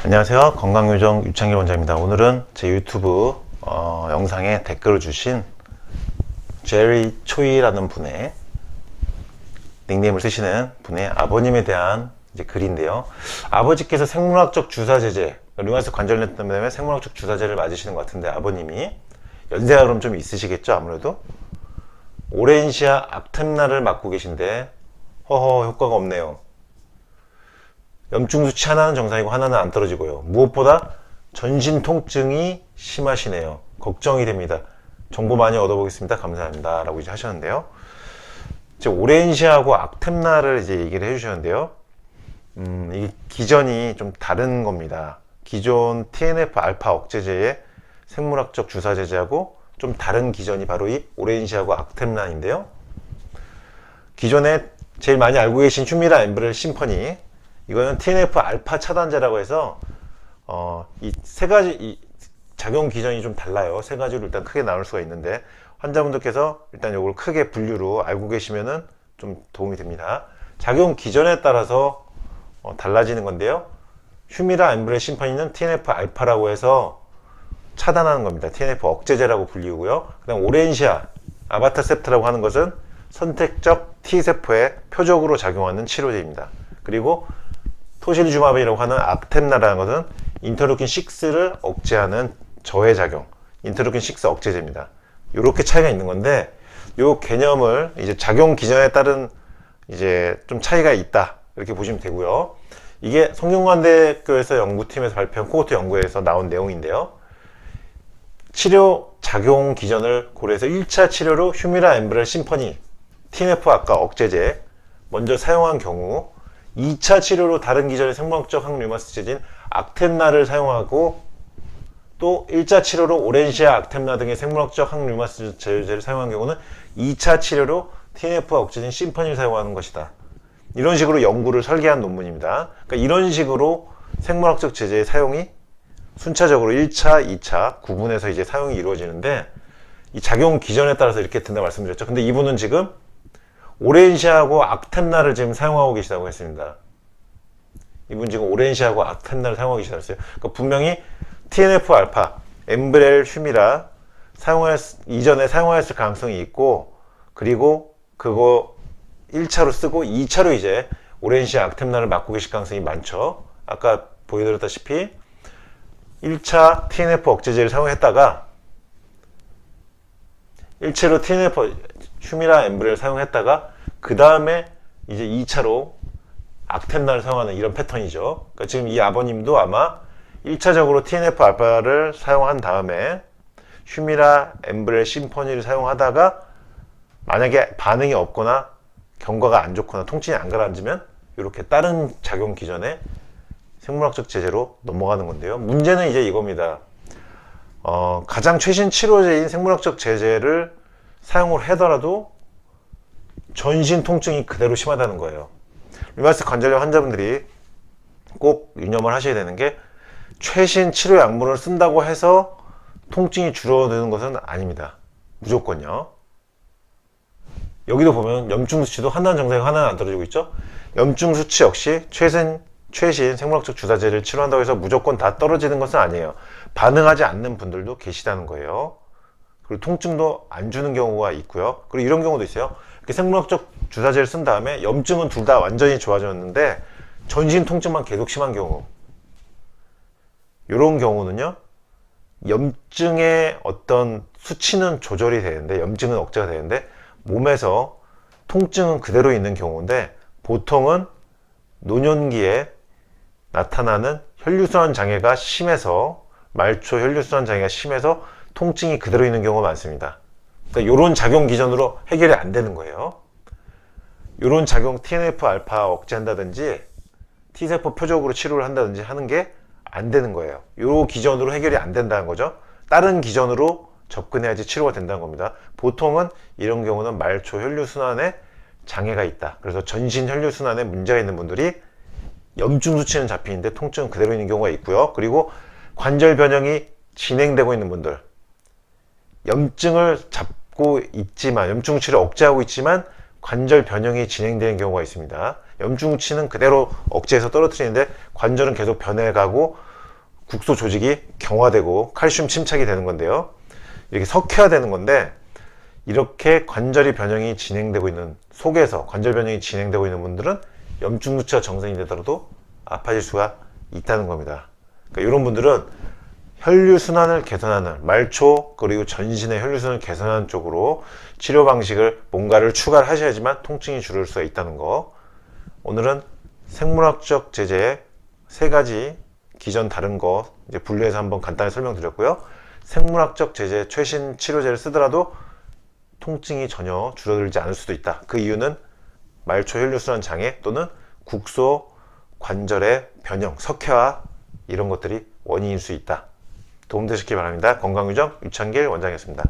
안녕하세요. 건강요정 유창길 원장입니다. 오늘은 제 유튜브 영상에 댓글을 주신 제리 초이라는 분의 닉네임을 쓰시는 분의 아버님에 대한 이제 글인데요. 아버지께서 생물학적 주사제제, 류마티스 관절염 때문에 생물학적 주사제를 맞으시는 것 같은데, 아버님이 연세가 그럼 좀 있으시겠죠, 아무래도. 오렌시아 악템라를 맞고 계신데 허허 효과가 없네요. 염증 수치 하나는 정상이고 하나는 안 떨어지고요. 무엇보다 전신 통증이 심하시네요. 걱정이 됩니다. 정보 많이 얻어보겠습니다. 감사합니다. 라고 이제 하셨는데요. 이제 오렌시아하고 악템라를 이제 얘기를 해주셨는데요. 이게 기전이 좀 다른 겁니다. 기존 TNF 알파 억제제의 생물학적 주사제제하고 좀 다른 기전이 바로 이 오렌시아하고 악템라인데요. 기존에 제일 많이 알고 계신 휴미라 엠브렐 심퍼니, 이거는 TNF 알파 차단제라고 해서 이 세 가지 이 작용 기전이 좀 달라요. 세 가지로 일단 크게 나눌 수가 있는데, 환자분들께서 일단 이걸 크게 분류로 알고 계시면은 좀 도움이 됩니다. 작용 기전에 따라서 달라지는 건데요. 휴미라 엠브렐 심퍼니는 TNF 알파라고 해서 차단하는 겁니다. TNF 억제제라고 불리고요. 그다음 오렌시아 아바타셉트라고 하는 것은 선택적 T세포에 표적으로 작용하는 치료제입니다. 그리고 토실리주마브이라고 하는 악템라라는 것은 인터루킨 6를 억제하는 저해작용, 인터루킨 6 억제제입니다. 이렇게 차이가 있는 건데, 이 개념을 이제 작용 기전에 따른 이제 좀 차이가 있다, 이렇게 보시면 되고요. 이게 성균관대학교에서 연구팀에서 발표한 코호트 연구에서 나온 내용인데요. 치료 작용 기전을 고려해서 1차 치료로 휴미라 엠브렐 심퍼니 TNF 아까 억제제 먼저 사용한 경우, 2차 치료로 다른 기전의 생물학적 항류마티스제인 악템라를 사용하고, 또 1차 치료로 오렌시아 악템라 등의 생물학적 항류마티스제를 사용한 경우는 2차 치료로 TNF 억제제인 심퍼니를 사용하는 것이다. 이런 식으로 연구를 설계한 논문입니다. 그러니까 이런 식으로 생물학적 제제의 사용이 순차적으로 1차, 2차 구분해서 이제 사용이 이루어지는데, 이 작용 기전에 따라서 이렇게 된다 말씀드렸죠. 근데 이분은 지금 오렌시아하고 악템라를 지금 사용하고 계시다고 했습니다. 이분 지금 오렌시아하고 악템라를 사용하고 계시다고 했어요. 그러니까 분명히 TNF 알파, 엠브렐 휴미라 이전에 사용하였을 가능성이 있고, 그리고 그거 1차로 쓰고 2차로 이제 오렌시아 악템라를 맞고 계실 가능성이 많죠. 아까 보여드렸다시피 1차 TNF 억제제를 사용했다가 1차로 TNF 휴미라 엠브렐을 사용했다가 그 다음에 이제 2차로 악템라를 사용하는 이런 패턴이죠. 그러니까 지금 이 아버님도 아마 1차적으로 TNF 알파를 사용한 다음에 휴미라 엠브렐 심퍼니를 사용하다가 만약에 반응이 없거나 경과가 안 좋거나 통증이 안 가라앉으면 이렇게 다른 작용 기전에 생물학적 제제로 넘어가는 건데요. 문제는 이제 이겁니다. 가장 최신 치료제인 생물학적 제제를 사용을 하더라도 전신 통증이 그대로 심하다는 거예요. 류마티스 관절염 환자분들이 꼭 유념을 하셔야 되는 게, 최신 치료 약물을 쓴다고 해서 통증이 줄어드는 것은 아닙니다. 무조건요. 여기도 보면 염증 수치도 하나는 정상이고 하나는 안 떨어지고 있죠. 염증 수치 역시 최신 생물학적 주사제를 치료한다고 해서 무조건 다 떨어지는 것은 아니에요. 반응하지 않는 분들도 계시다는 거예요. 그리고 통증도 안 주는 경우가 있고요. 그리고 이런 경우도 있어요. 이렇게 생물학적 주사제를 쓴 다음에 염증은 둘 다 완전히 좋아졌는데 전신 통증만 계속 심한 경우, 이런 경우는요, 염증의 어떤 수치는 조절이 되는데, 염증은 억제가 되는데 몸에서 통증은 그대로 있는 경우인데, 보통은 노년기에 나타나는 혈류순환 장애가 심해서, 말초 혈류순환 장애가 심해서 통증이 그대로 있는 경우가 많습니다. 그러니까 이런 작용 기전으로 해결이 안 되는 거예요. 이런 작용 TNF 알파 억제한다든지 T세포 표적으로 치료를 한다든지 하는 게 안 되는 거예요. 이 기전으로 해결이 안 된다는 거죠. 다른 기전으로 접근해야지 치료가 된다는 겁니다. 보통은 이런 경우는 말초 혈류순환에 장애가 있다. 그래서 전신 혈류순환에 문제가 있는 분들이 염증 수치는 잡히는데 통증은 그대로 있는 경우가 있고요. 그리고 관절 변형이 진행되고 있는 분들, 염증을 잡고 있지만, 염증 수치를 억제하고 있지만 관절 변형이 진행되는 경우가 있습니다. 염증치는 그대로 억제해서 떨어뜨리는데 관절은 계속 변해가고 국소 조직이 경화되고 칼슘 침착이 되는 건데요. 이렇게 석회화되는 건데, 이렇게 관절이 변형이 진행되고 있는 속에서 관절 변형이 진행되고 있는 분들은 염증 누치가 정상이 되더라도 아파질 수가 있다는 겁니다. 그러니까 이런 분들은 혈류순환을 개선하는, 말초 그리고 전신의 혈류순환을 개선하는 쪽으로 치료 방식을 뭔가를 추가를 하셔야지만 통증이 줄을 수가 있다는 거. 오늘은 생물학적 제재 세 가지 기존 다른 거 이제 분류해서 한번 간단히 설명드렸고요. 생물학적 제재 최신 치료제를 쓰더라도 통증이 전혀 줄어들지 않을 수도 있다. 그 이유는 말초 혈류순환 장애 또는 국소 관절의 변형, 석회화 이런 것들이 원인일 수 있다. 도움되셨기 바랍니다. 건강유정 유창길 원장이었습니다.